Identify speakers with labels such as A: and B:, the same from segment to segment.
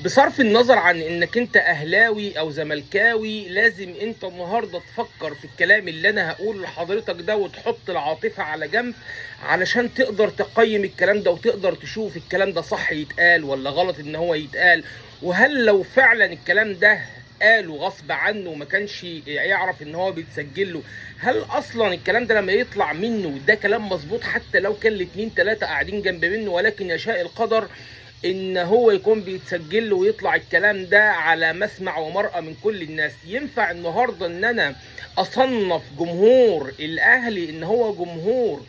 A: بصرف النظر عن انك انت اهلاوي او زملكاوي، لازم انت النهارده تفكر في الكلام اللي انا هقوله لحضرتك ده وتحط العاطفه على جنب، علشان تقدر تقيم الكلام ده وتقدر تشوف الكلام ده صح يتقال ولا غلط ان هو يتقال. وهل لو فعلا الكلام ده قاله غصب عنه وما كانش يعرف ان هو بيتسجل له، هل اصلا الكلام ده لما يطلع منه ده كلام مظبوط حتى لو كان الاتنين تلاتة قاعدين جنب منه، ولكن يشاء القدر ان هو يكون بيتسجل له ويطلع الكلام ده على مسمع ومرأى من كل الناس؟ ينفع النهارده ان انا اصنف جمهور الاهلي ان هو جمهور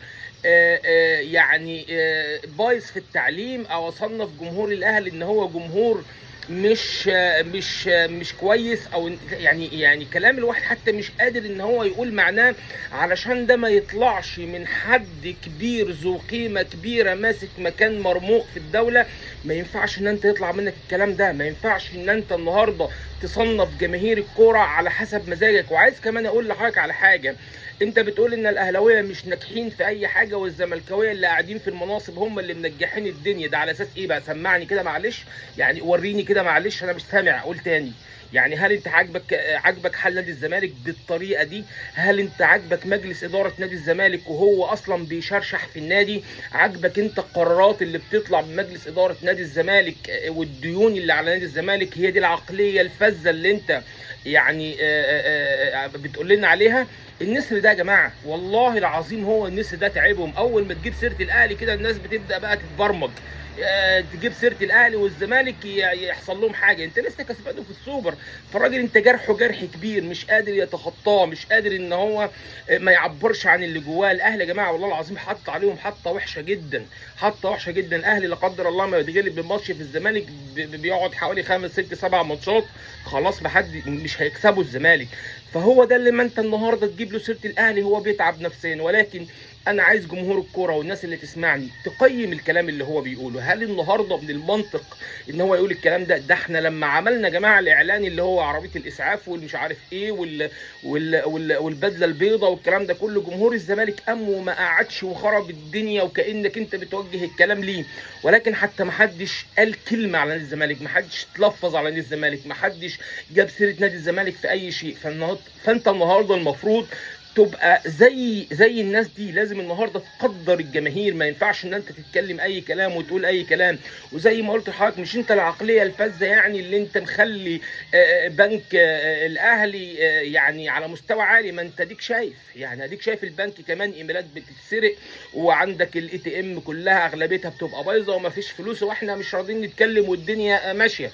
A: بايظ في التعليم، او اصنف جمهور الاهلي ان هو جمهور مش كويس؟ او يعني كلام الواحد حتى مش قادر ان هو يقول معناه، علشان ده ما يطلعش من حد كبير ذو قيمة كبيرة ماسك مكان مرموق في الدولة. ما ينفعش ان انت يطلع منك الكلام ده، ما ينفعش ان انت النهارده تصنف جماهير الكوره على حسب مزاجك. وعايز كمان اقول لحضرتك على حاجه، انت بتقول ان الاهلاويه مش ناجحين في اي حاجه والزملكاويه اللي قاعدين في المناصب هم اللي منجحين الدنيا، ده على اساس ايه بقى؟ سمعني كده معلش، يعني وريني كده معلش، انا مش سامع، قول تاني. يعني هل انت عاجبك حل نادي الزمالك بالطريقه دي؟ هل انت عاجبك مجلس اداره نادي الزمالك وهو اصلا بيشرشح في النادي؟ عاجبك انت القرارات اللي بتطلع من مجلس اداره نادي الزمالك والديون اللي على نادي الزمالك؟ هي دي العقليه الفذه اللي انت يعني بتقول لنا عليها؟ النسر ده يا جماعه والله العظيم، هو النسر ده تعبهم. اول ما تجيب سيره الاهلي كده الناس بتبدا بقى تتبرمج، تجيب سيره الاهلي والزمالك يحصل لهم حاجه. انت لسه كسبانه في السوبر، فالراجل انت جرحه جرح كبير مش قادر يتخطاه، مش قادر ان هو ما يعبرش عن اللي جواه. الاهلي يا جماعه والله العظيم حط عليهم حطه وحشه جدا، حطه وحشه جدا. الاهلي لا قدر الله ما يتغلب بماتش في الزمالك بيقعد حوالي 5 6 7 ماتشات، خلاص ما حد مش هيكسبوا الزمالك. فهو ده اللي ما انت النهارده تجيب له سيره الاهلي هو بيتعب نفسيا. ولكن انا عايز جمهور الكوره والناس اللي تسمعني تقيم الكلام اللي هو بيقوله. هل النهارده من المنطق ان هو يقول الكلام ده؟ ده احنا لما عملنا يا جماعه الاعلان اللي هو عربيه الاسعاف والمش عارف ايه والبدله البيضاء والكلام ده كله، جمهور الزمالك قام وما قعدش وخرب الدنيا وكانك انت بتوجه الكلام ليه. ولكن حتى ما حدش قال كلمه على نادي الزمالك، ما حدش اتلفظ على نادي الزمالك، ما حدش جاب سيره نادي الزمالك في اي شيء. فانت النهارده المفروض تبقى زي الناس دي. لازم النهارده تقدر الجماهير، ما ينفعش ان انت تتكلم اي كلام وتقول اي كلام. وزي ما قلت لحضرتك، مش انت العقليه الفذه يعني اللي انت مخلي بنك الاهلي يعني على مستوى عالي. ما انت اديك شايف، يعني اديك شايف البنك كمان ايميلات بتتسرق، وعندك الاي تي ام كلها اغلبيتها بتبقى بايظه وما فيش فلوس، واحنا مش راضيين نتكلم والدنيا ماشيه.